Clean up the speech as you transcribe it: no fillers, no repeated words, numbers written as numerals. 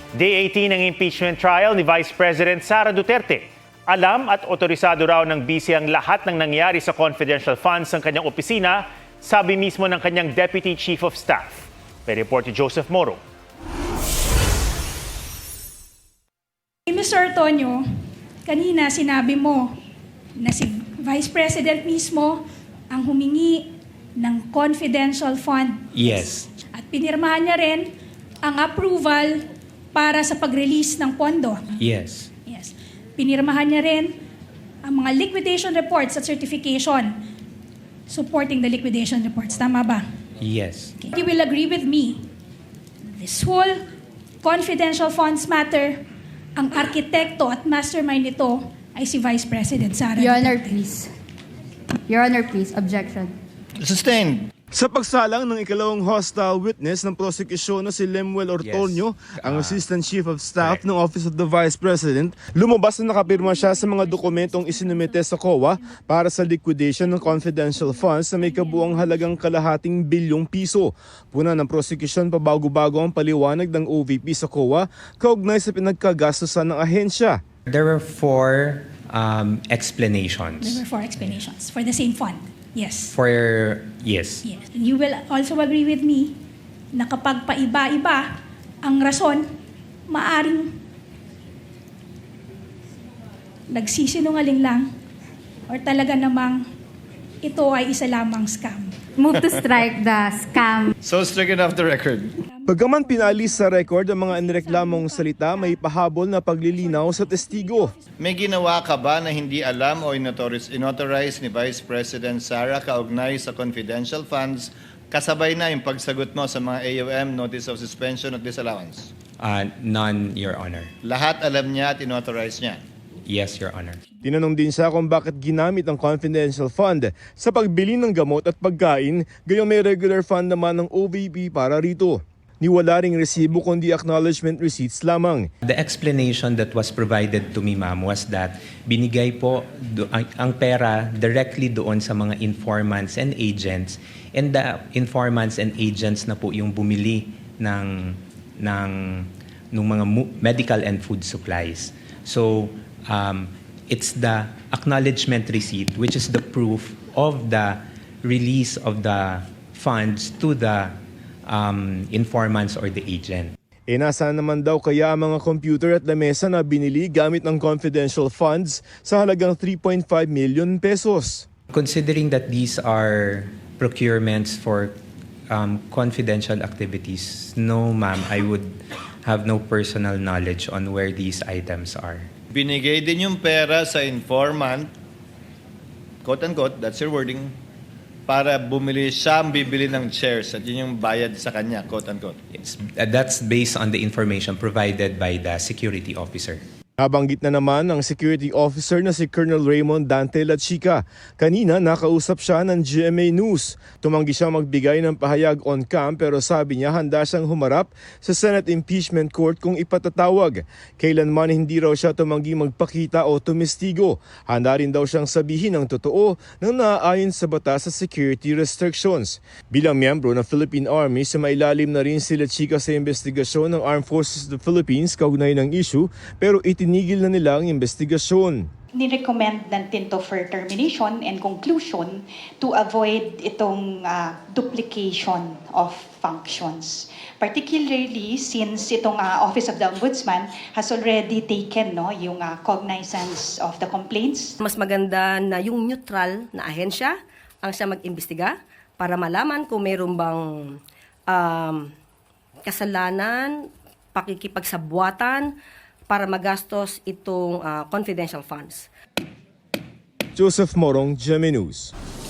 Day 18 ng impeachment trial ni Vice President Sara Duterte. Alam at otorisado raw ng BC ang lahat ng nangyari sa confidential funds ng kanyang opisina, sabi mismo ng kanyang Deputy Chief of Staff. May report ni Joseph Moro. Mr. Antonio, kanina sinabi mo na si Vice President mismo ang humingi ng confidential fund. Yes. At pinirmahan niya rin ang approval para sa pag-release ng pondo. Yes. Yes. Pinirmahan niya rin ang mga liquidation reports at certification supporting the liquidation reports. Tama ba? Yes. Okay. You will agree with me, this whole confidential funds matter, ang arkitekto at mastermind nito ay si Vice President Sara Your Honor, Duterte. please. Your Honor, please. Objection. Sustained. Sa pagsalang ng ikalawang hostile witness ng prosekusyon na si Lemuel Ortonio, ang Assistant Chief of Staff ng Office of the Vice President, lumabas na nakapirma siya sa mga dokumentong isinumite sa COA para sa liquidation ng confidential funds na may kabuang halagang kalahating bilyong piso. Puna ng prosekusyon pabago-bago ang paliwanag ng OVP sa COA kaugnay sa pinagkagastusan ng ahensya. There were four There explanations. were four explanations for the same fund. Yes. Yes. Yes. And you will also agree with me na kapag paiba-iba ang rason, maaring nagsisinungaling lang or talaga namang ito ay isa lamang scam. Move to strike the scam. So stricken off the record. Pagkaman pinalis sa record ang mga inireklamong salita, may pahabol na paglilinaw sa testigo. May ginawa ka ba na hindi alam o inauthorize ni Vice President Sara kaugnay sa confidential funds kasabay na yung pagsagot mo sa mga AOM Notice of Suspension at Disallowance? None, Your Honor. Lahat alam niya at inauthorize niya. Yes, Your Honor. Tinanong din siya kung bakit ginamit ang confidential fund sa pagbili ng gamot at pagkain, gayong may regular fund naman ng OVP para rito. Niwala ring resibo kundi acknowledgement receipts lamang. The explanation that was provided to me, ma'am, was that binigay po ang pera directly doon sa mga informants and agents, and the informants and agents na po yung bumili ng mga medical and food supplies. So, it's the acknowledgement receipt, which is the proof of the release of the funds to the informants or the agent. Nasaan naman daw kaya ang mga computer at lamesa na binili gamit ng confidential funds sa halagang 3.5 million pesos? Considering that these are procurements for confidential activities, no, ma'am, I would have no personal knowledge on where these items are. Binigay din yung pera sa informant, quote-unquote, that's your wording, para bumili siya ang bibili ng shares at yun yung bayad sa kanya, quote-unquote. That's based on the information provided by the security officer. Nabanggit na naman ng security officer na si Colonel Raymond Dante Lachica. Kanina nakausap siya ng GMA News. Tumanggi siya magbigay ng pahayag on cam pero sabi niya handa siyang humarap sa Senate Impeachment Court kung ipatatawag. Kailanman hindi raw siya tumanggi magpakita o tumistigo. Handa rin daw siyang sabihin ang totoo nang naaayon sa batas sa security restrictions. Bilang miyembro ng Philippine Army, sumailalim na rin si Lachica sa investigasyon ng Armed Forces of the Philippines kaugnay ng issue pero itinigil na nila ang investigasyon. Ni-recommend natin to for termination and conclusion to avoid itong duplication of functions. Particularly since itong Office of the Ombudsman has already taken yung cognizance of the complaints. Mas maganda na yung neutral na ahensya ang siya mag-imbestiga para malaman kung mayroon bang kasalanan, pakikipagsabwatan, para magastos itong confidential funds. Joseph Morong, GMA News.